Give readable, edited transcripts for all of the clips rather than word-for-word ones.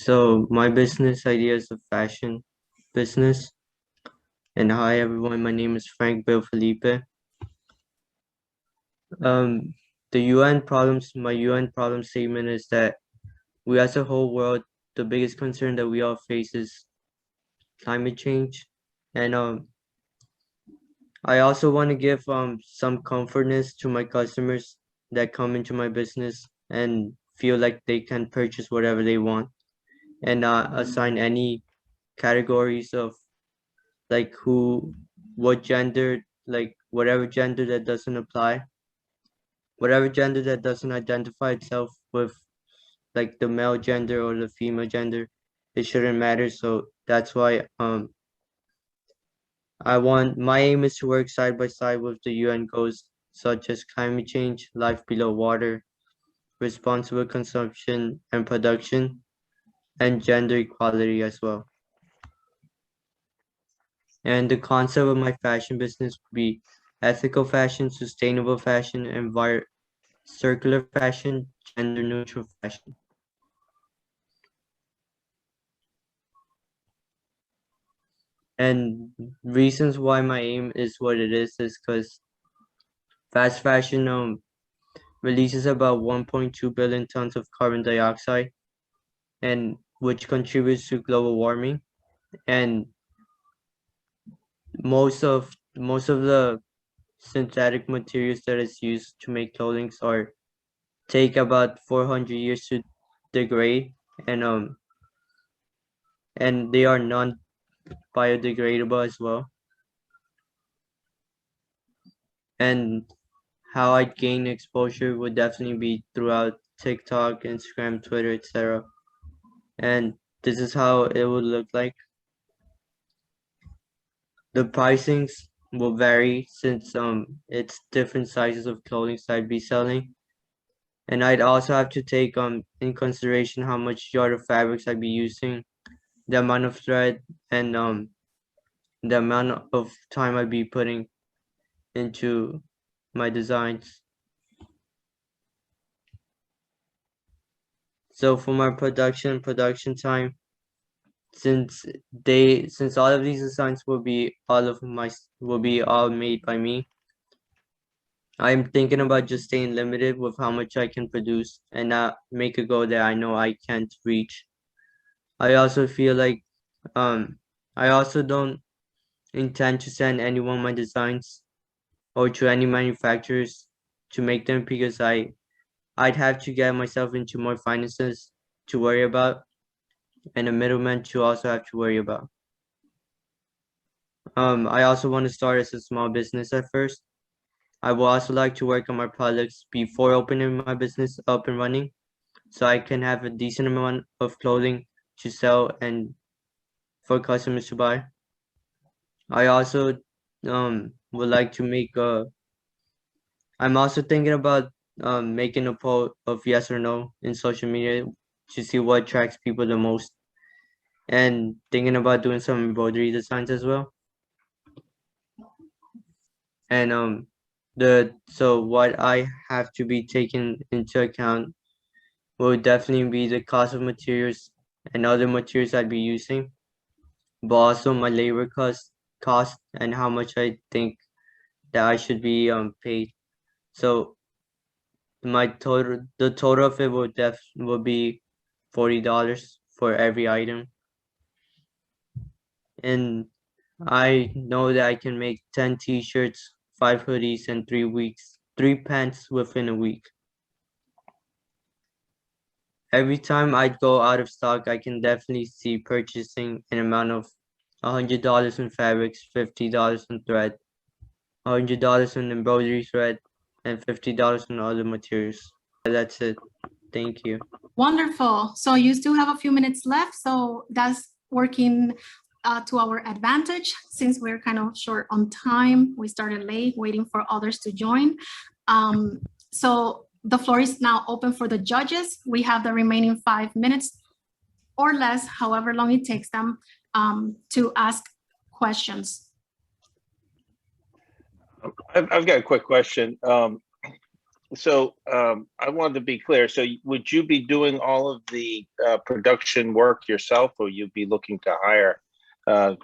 So my business idea is a fashion business. And hi everyone, my name is Frank Bill Felipe. Um, my UN problem statement is that we as a whole world, the biggest concern that we all face is climate change. And I also want to give some comfortness to my customers that come into my business and feel like they can purchase whatever they want and not assign any categories of like what gender, like whatever gender that doesn't identify itself with like the male gender or the female gender, it shouldn't matter. So that's why my aim is to work side by side with the UN goals such as climate change, life below water, responsible consumption and production, and gender equality as well. And the concept of my fashion business would be ethical fashion, sustainable fashion, circular fashion, gender neutral fashion. And reasons why my aim is what it is because fast fashion releases about 1.2 billion tons of carbon dioxide, and which contributes to global warming. And most of the synthetic materials that is used to make clothing are take about 400 years to degrade, and they are non-biodegradable as well. And how I gain exposure would definitely be throughout TikTok, Instagram, Twitter, etc. And this is how it would look like. The pricings will vary since it's different sizes of clothing I'd be selling. And I'd also have to take in consideration how much yard of fabrics I'd be using, the amount of thread, and the amount of time I'd be putting into my designs. So for my production time, since all of these designs will be all made by me, I'm thinking about just staying limited with how much I can produce and not make a goal that I know I can't reach. I also feel like I also don't intend to send anyone my designs or to any manufacturers to make them because I'd have to get myself into more finances to worry about and a middleman to also have to worry about. I also want to start as a small business at first. I will also like to work on my products before opening my business up and running, so I can have a decent amount of clothing to sell and for customers to buy. I also would like to make a. I'm also thinking about making a poll of yes or no in social media to see what attracts people the most, and thinking about doing some embroidery designs as well. And so what I have to be taken into account will definitely be the cost of materials and other materials I'd be using, but also my labor cost and how much I think that I should be paid. So the total of it will be $40 for every item. And I know that I can make 10 t-shirts, 5 hoodies, and 3 pants within a week. Every time I go out of stock, I can definitely see purchasing an amount of $100 in fabrics, $50 in thread, $100 in embroidery thread, and $50 in other materials. That's it. Thank you. Wonderful. So you still have a few minutes left. So that's working to our advantage since we're kind of short on time. We started late, waiting for others to join. So the floor is now open for the judges. We have the remaining 5 minutes or less, however long it takes them, to ask questions. I've got a quick question. So I wanted to be clear. So would you be doing all of the production work yourself, or you'd be looking to hire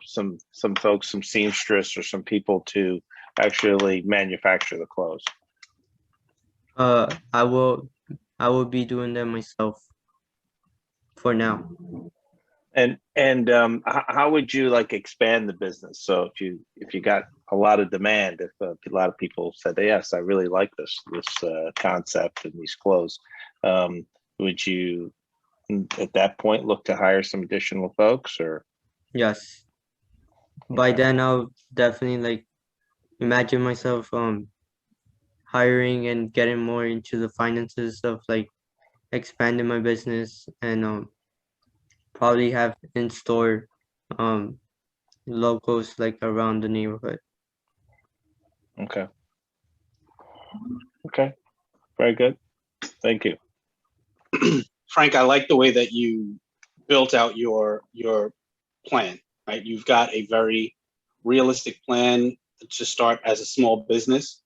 some folks, some seamstress or some people to actually manufacture the clothes? I will be doing that myself for now. And how would you like expand the business? So if you got a lot of demand, if a lot of people said, yes, I really like this concept and these clothes, would you at that point look to hire some additional folks? Or Yes. By Okay. then I'll definitely like imagine myself hiring and getting more into the finances of like expanding my business, and probably have in-store logos like around the neighborhood. Okay. Okay. Very good. Thank you. Frank, I like the way that you built out your plan, right? You've got a very realistic plan to start as a small business.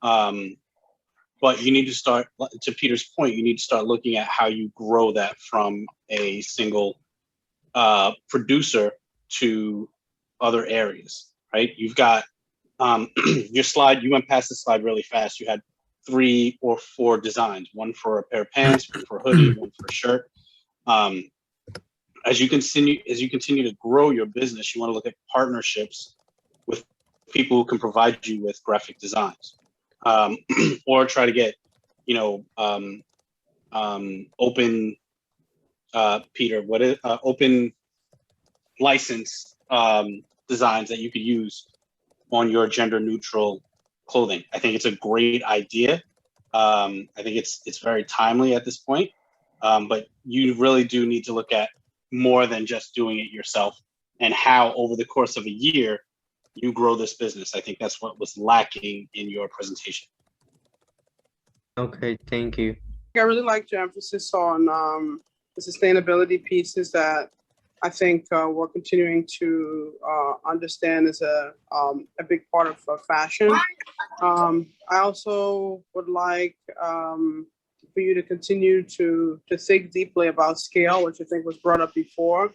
But you need to start, to Peter's point, you need to start looking at how you grow that from a single producer to other areas, right? You've got your slide, you went past the slide really fast. You had 3 or 4 designs, one for a pair of pants, one for a hoodie, one for a shirt. As you continue to grow your business, you want to look at partnerships with people who can provide you with graphic designs, or try to get, open, Peter, open license designs that you could use on your gender neutral clothing. I think it's a great idea. I think it's very timely at this point, but you really do need to look at more than just doing it yourself, and how over the course of a year you grow this business. I think that's what was lacking in your presentation. Okay, thank you. I really liked your emphasis on the sustainability pieces that I think we're continuing to understand is a big part of fashion. I also would like for you to continue to think deeply about scale, which I think was brought up before.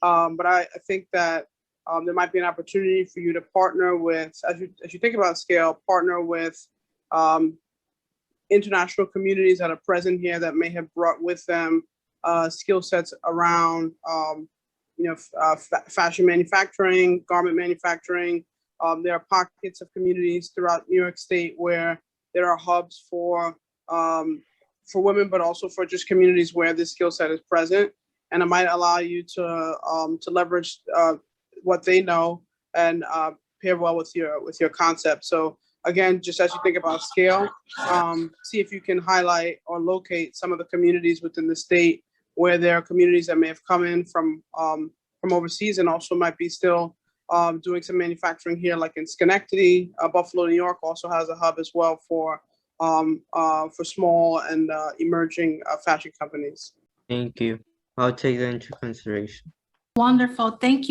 But I think that there might be an opportunity for you to partner with, as you think about scale, partner with international communities that are present here that may have brought with them skill sets around fashion manufacturing, garment manufacturing. There are pockets of communities throughout New York State where there are hubs for women, but also for just communities where this skill set is present, and it might allow you to leverage what they know and pair well with your concept. So again, just as you think about scale, see if you can highlight or locate some of the communities within the state where there are communities that may have come in from overseas and also might be still doing some manufacturing here, like in Schenectady. Buffalo, New York also has a hub as well for small and emerging fashion companies. Thank you. I'll take that into consideration. Wonderful. Thank you.